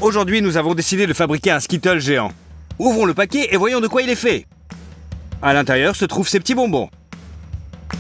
Aujourd'hui, nous avons décidé de fabriquer un Skittles géant. Ouvrons le paquet et voyons de quoi il est fait. À l'intérieur se trouvent ces petits bonbons.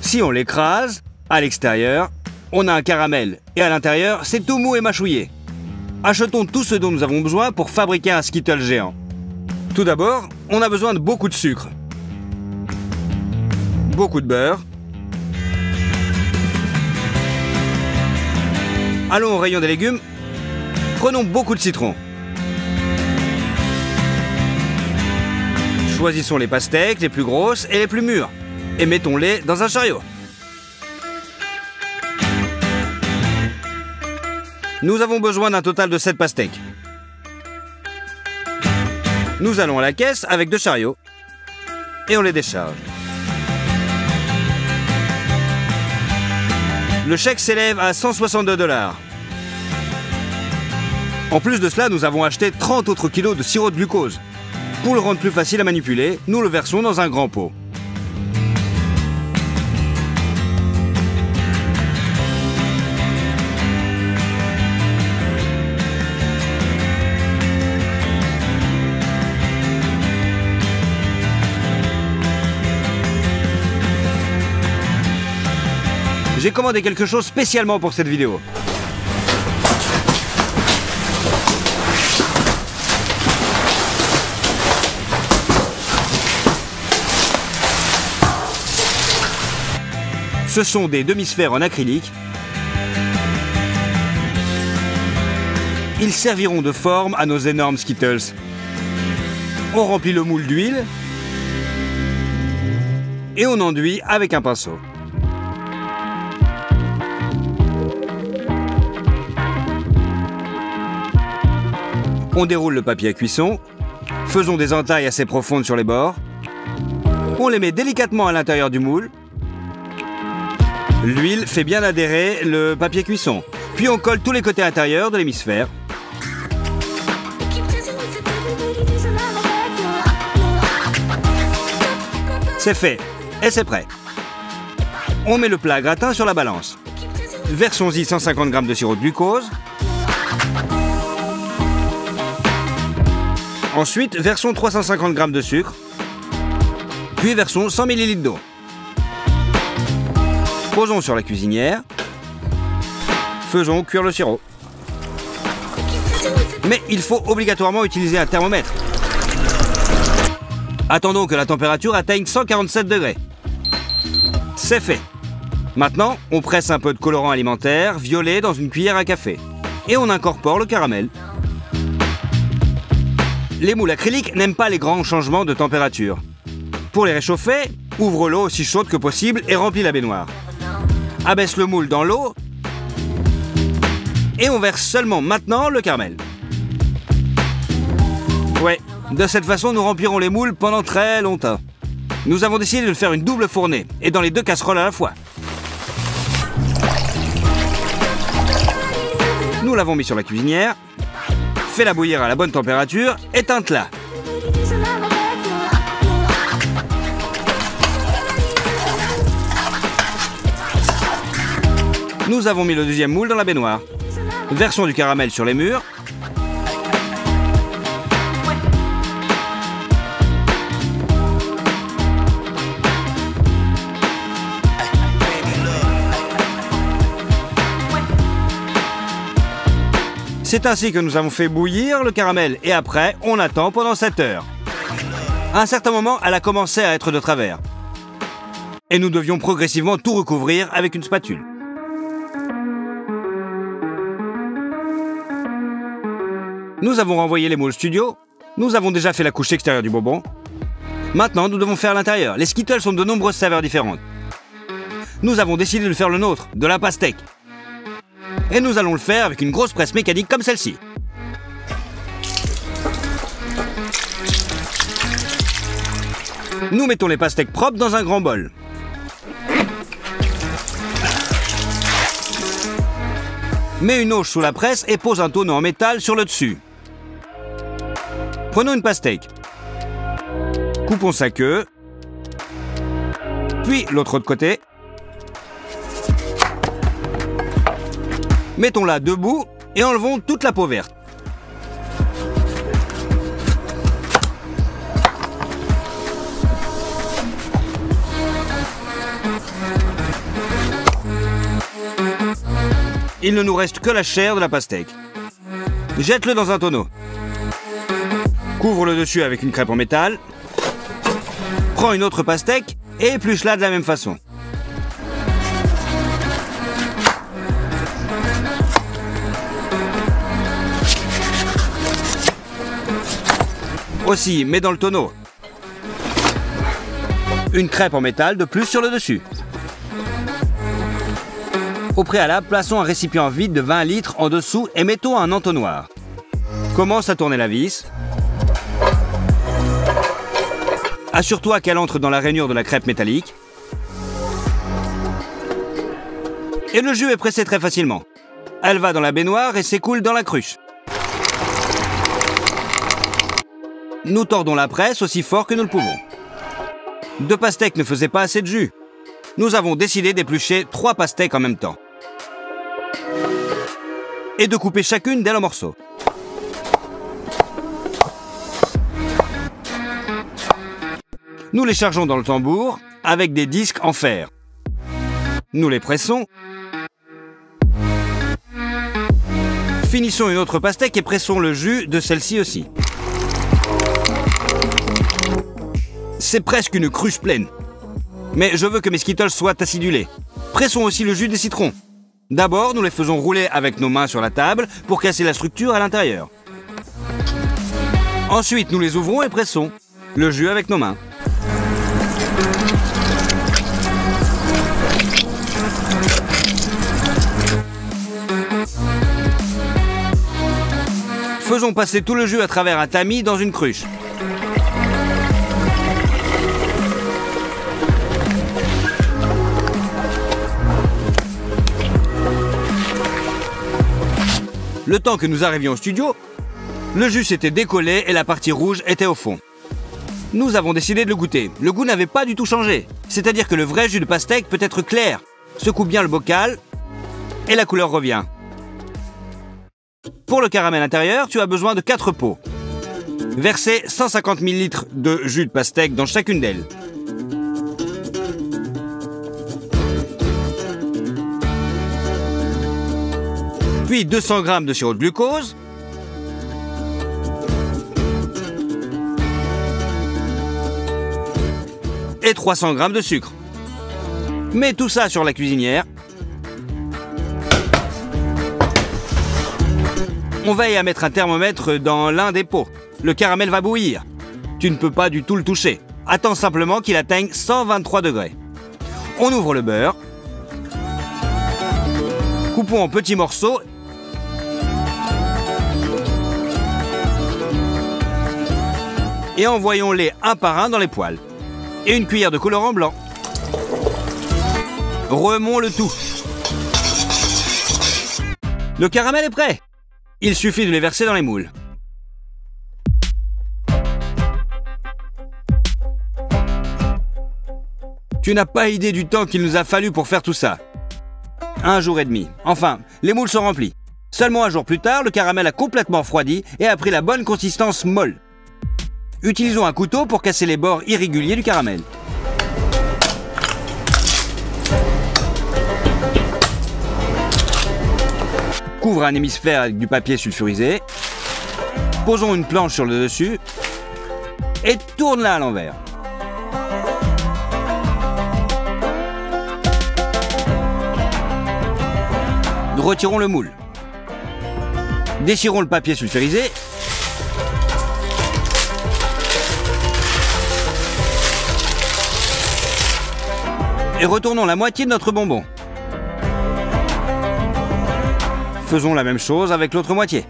Si on l'écrase, à l'extérieur, on a un caramel. Et à l'intérieur, c'est tout mou et mâchouillé. Achetons tout ce dont nous avons besoin pour fabriquer un Skittles géant. Tout d'abord, on a besoin de beaucoup de sucre. Beaucoup de beurre. Allons au rayon des légumes. Prenons beaucoup de citron. Choisissons les pastèques les plus grosses et les plus mûres. Et mettons-les dans un chariot. Nous avons besoin d'un total de 7 pastèques. Nous allons à la caisse avec 2 chariots. Et on les décharge. Le chèque s'élève à 162 $. En plus de cela, nous avons acheté 30 autres kilos de sirop de glucose. Pour le rendre plus facile à manipuler, nous le versons dans un grand pot. J'ai commandé quelque chose spécialement pour cette vidéo. Ce sont des demi-sphères en acrylique. Ils serviront de forme à nos énormes Skittles. On remplit le moule d'huile et on enduit avec un pinceau. On déroule le papier à cuisson, faisons des entailles assez profondes sur les bords, on les met délicatement à l'intérieur du moule, l'huile fait bien adhérer le papier cuisson, puis on colle tous les côtés intérieurs de l'hémisphère. C'est fait, et c'est prêt. On met le plat à gratin sur la balance. Versons-y 150 g de sirop de glucose. Ensuite, versons 350 g de sucre, puis versons 100 ml d'eau. Posons sur la cuisinière, faisons cuire le sirop. Mais il faut obligatoirement utiliser un thermomètre. Attendons que la température atteigne 147 degrés. C'est fait. Maintenant, on presse un peu de colorant alimentaire violet dans une cuillère à café. Et on incorpore le caramel. Les moules acryliques n'aiment pas les grands changements de température. Pour les réchauffer, ouvre l'eau aussi chaude que possible et remplis la baignoire. Abaisse le moule dans l'eau et on verse seulement maintenant le caramel. Ouais, de cette façon nous remplirons les moules pendant très longtemps. Nous avons décidé de faire une double fournée et dans les 2 casseroles à la fois. Nous l'avons mis sur la cuisinière. Fais-la bouillir à la bonne température, éteinte-la. Nous avons mis le deuxième moule dans la baignoire. Versons du caramel sur les murs. C'est ainsi que nous avons fait bouillir le caramel et après, on attend pendant 7 heures. À un certain moment, elle a commencé à être de travers. Et nous devions progressivement tout recouvrir avec une spatule. Nous avons renvoyé les moules studio. Nous avons déjà fait la couche extérieure du bonbon. Maintenant, nous devons faire l'intérieur. Les Skittles sont de nombreuses saveurs différentes. Nous avons décidé de faire le nôtre, de la pastèque. Et nous allons le faire avec une grosse presse mécanique comme celle-ci. Nous mettons les pastèques propres dans un grand bol. Mets une auge sous la presse et pose un tonneau en métal sur le dessus. Prenons une pastèque. Coupons sa queue. Puis l'autre de côté. Mettons-la debout et enlevons toute la peau verte. il ne nous reste que la chair de la pastèque. Jette-le dans un tonneau. Couvre le dessus avec une crêpe en métal. Prends une autre pastèque et épluche-la de la même façon. Aussi, mets dans le tonneau une crêpe en métal de plus sur le dessus. Au préalable, plaçons un récipient vide de 20 litres en dessous et mettons un entonnoir. Commence à tourner la vis. Assure-toi qu'elle entre dans la rainure de la crêpe métallique. Et le jus est pressé très facilement. Elle va dans la baignoire et s'écoule dans la cruche. Nous tordons la presse aussi fort que nous le pouvons. 2 pastèques ne faisaient pas assez de jus. Nous avons décidé d'éplucher 3 pastèques en même temps. Et de couper chacune d'elles en morceaux. Nous les chargeons dans le tambour avec des disques en fer. Nous les pressons. Finissons une autre pastèque et pressons le jus de celle-ci aussi. C'est presque une cruche pleine. Mais je veux que mes Skittles soient acidulés. Pressons aussi le jus des citrons. D'abord, nous les faisons rouler avec nos mains sur la table pour casser la structure à l'intérieur. Ensuite, nous les ouvrons et pressons le jus avec nos mains. Faisons passer tout le jus à travers un tamis dans une cruche. Le temps que nous arrivions au studio, le jus s'était décollé et la partie rouge était au fond. Nous avons décidé de le goûter. Le goût n'avait pas du tout changé. C'est-à-dire que le vrai jus de pastèque peut être clair. Secoue bien le bocal et la couleur revient. Pour le caramel intérieur, tu as besoin de 4 pots. Versez 150 ml de jus de pastèque dans chacune d'elles. Puis 200 g de sirop de glucose. Et 300 g de sucre. Mets tout ça sur la cuisinière. On veille à mettre un thermomètre dans l'un des pots. Le caramel va bouillir. Tu ne peux pas du tout le toucher. Attends simplement qu'il atteigne 123 degrés. On ouvre le beurre. Coupons en petits morceaux. Et envoyons-les un par un dans les poêles. Et une cuillère de colorant blanc. Remons le tout. Le caramel est prêt. Il suffit de les verser dans les moules. Tu n'as pas idée du temps qu'il nous a fallu pour faire tout ça. 1 jour et demi. Enfin, les moules sont remplis. Seulement un jour plus tard, le caramel a complètement refroidi et a pris la bonne consistance molle. Utilisons un couteau pour casser les bords irréguliers du caramel. Couvre un hémisphère avec du papier sulfurisé. Posons une planche sur le dessus et tourne-la à l'envers. Retirons le moule. Déchirons le papier sulfurisé. Et retournons la moitié de notre bonbon. Faisons la même chose avec l'autre moitié.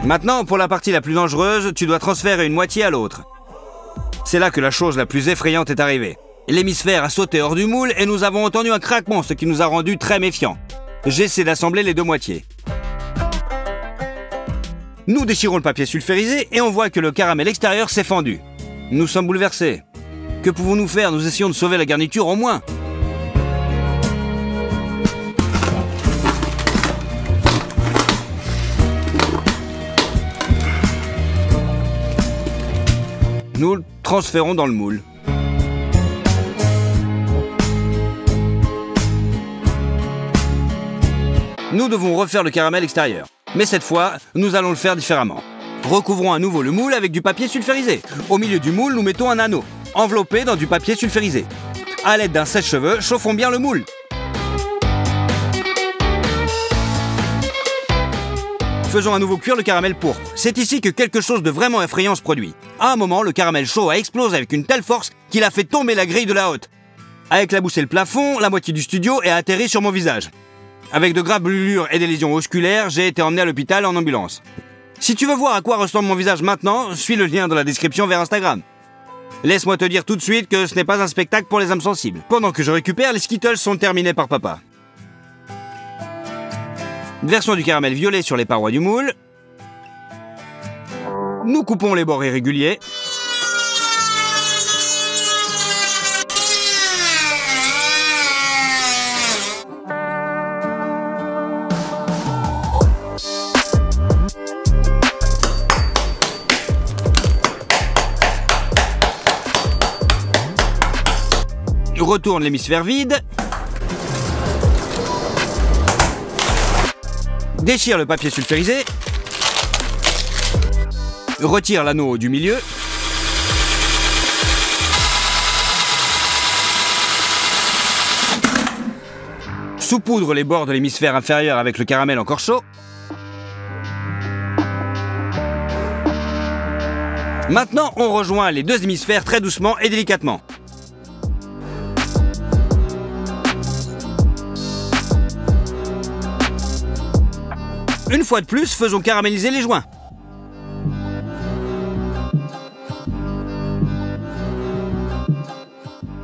Maintenant, pour la partie la plus dangereuse, tu dois transférer une moitié à l'autre. C'est là que la chose la plus effrayante est arrivée. L'hémisphère a sauté hors du moule et nous avons entendu un craquement, ce qui nous a rendus très méfiants. J'essaie d'assembler les deux moitiés. Nous déchirons le papier sulfurisé et on voit que le caramel extérieur s'est fendu. Nous sommes bouleversés. Que pouvons-nous faire? Nous essayons de sauver la garniture au moins. Nous le transférons dans le moule. Nous devons refaire le caramel extérieur. Mais cette fois, nous allons le faire différemment. Recouvrons à nouveau le moule avec du papier sulfurisé. Au milieu du moule, nous mettons un anneau, enveloppé dans du papier sulfurisé. À l'aide d'un sèche-cheveux, chauffons bien le moule. Faisons à nouveau cuire le caramel pourpre. C'est ici que quelque chose de vraiment effrayant se produit. À un moment, le caramel chaud a explosé avec une telle force qu'il a fait tomber la grille de la haute. A éclaboussé le plafond, la moitié du studio et a atterri sur mon visage. Avec de graves brûlures et des lésions musculaires, j'ai été emmené à l'hôpital en ambulance. Si tu veux voir à quoi ressemble mon visage maintenant, suis le lien dans la description vers Instagram. Laisse-moi te dire tout de suite que ce n'est pas un spectacle pour les âmes sensibles. Pendant que je récupère, les Skittles sont terminés par papa. Version du caramel violet sur les parois du moule. Nous coupons les bords irréguliers. Retourne l'hémisphère vide. Déchire le papier sulfurisé. Retire l'anneau du milieu. Saupoudre les bords de l'hémisphère inférieur avec le caramel encore chaud. Maintenant, on rejoint les deux hémisphères très doucement et délicatement. Une fois de plus, faisons caraméliser les joints.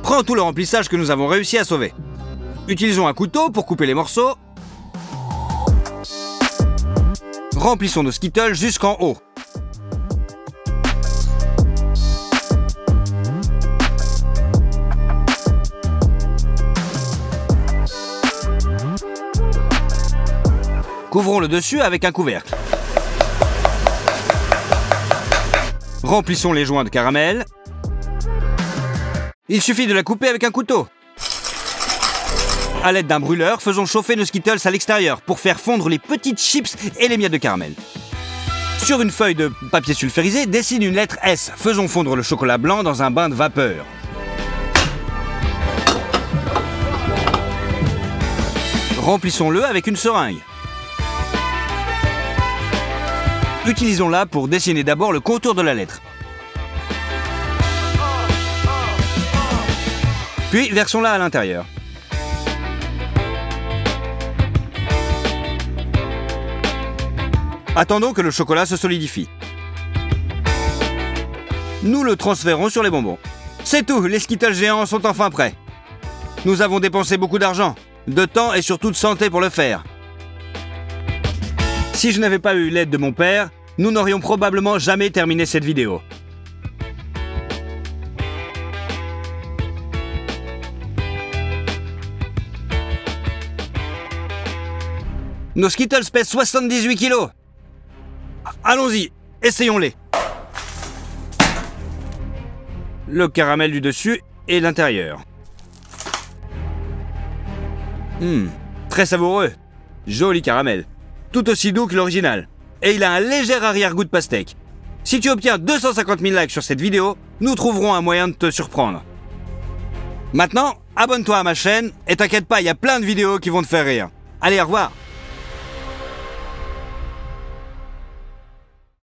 Prends tout le remplissage que nous avons réussi à sauver. Utilisons un couteau pour couper les morceaux. Remplissons nos Skittles jusqu'en haut. Couvrons le dessus avec un couvercle. Remplissons les joints de caramel. Il suffit de la couper avec un couteau. À l'aide d'un brûleur, faisons chauffer nos Skittles à l'extérieur pour faire fondre les petites chips et les miettes de caramel. Sur une feuille de papier sulfurisé, dessine une lettre S. Faisons fondre le chocolat blanc dans un bain de vapeur. Remplissons-le avec une seringue. Utilisons-la pour dessiner d'abord le contour de la lettre. Puis versons-la à l'intérieur. Attendons que le chocolat se solidifie. Nous le transférons sur les bonbons. C'est tout, les Skittles géants sont enfin prêts. Nous avons dépensé beaucoup d'argent, de temps et surtout de santé pour le faire. Si je n'avais pas eu l'aide de mon père, nous n'aurions probablement jamais terminé cette vidéo. Nos Skittles pèsent 78 kilos. Allons-y, essayons-les. Le caramel du dessus et l'intérieur. Très savoureux. Joli caramel. Tout aussi doux que l'original. Et il a un léger arrière-goût de pastèque. Si tu obtiens 250 000 likes sur cette vidéo, nous trouverons un moyen de te surprendre. Maintenant, abonne-toi à ma chaîne et t'inquiète pas, il y a plein de vidéos qui vont te faire rire. Allez, au revoir!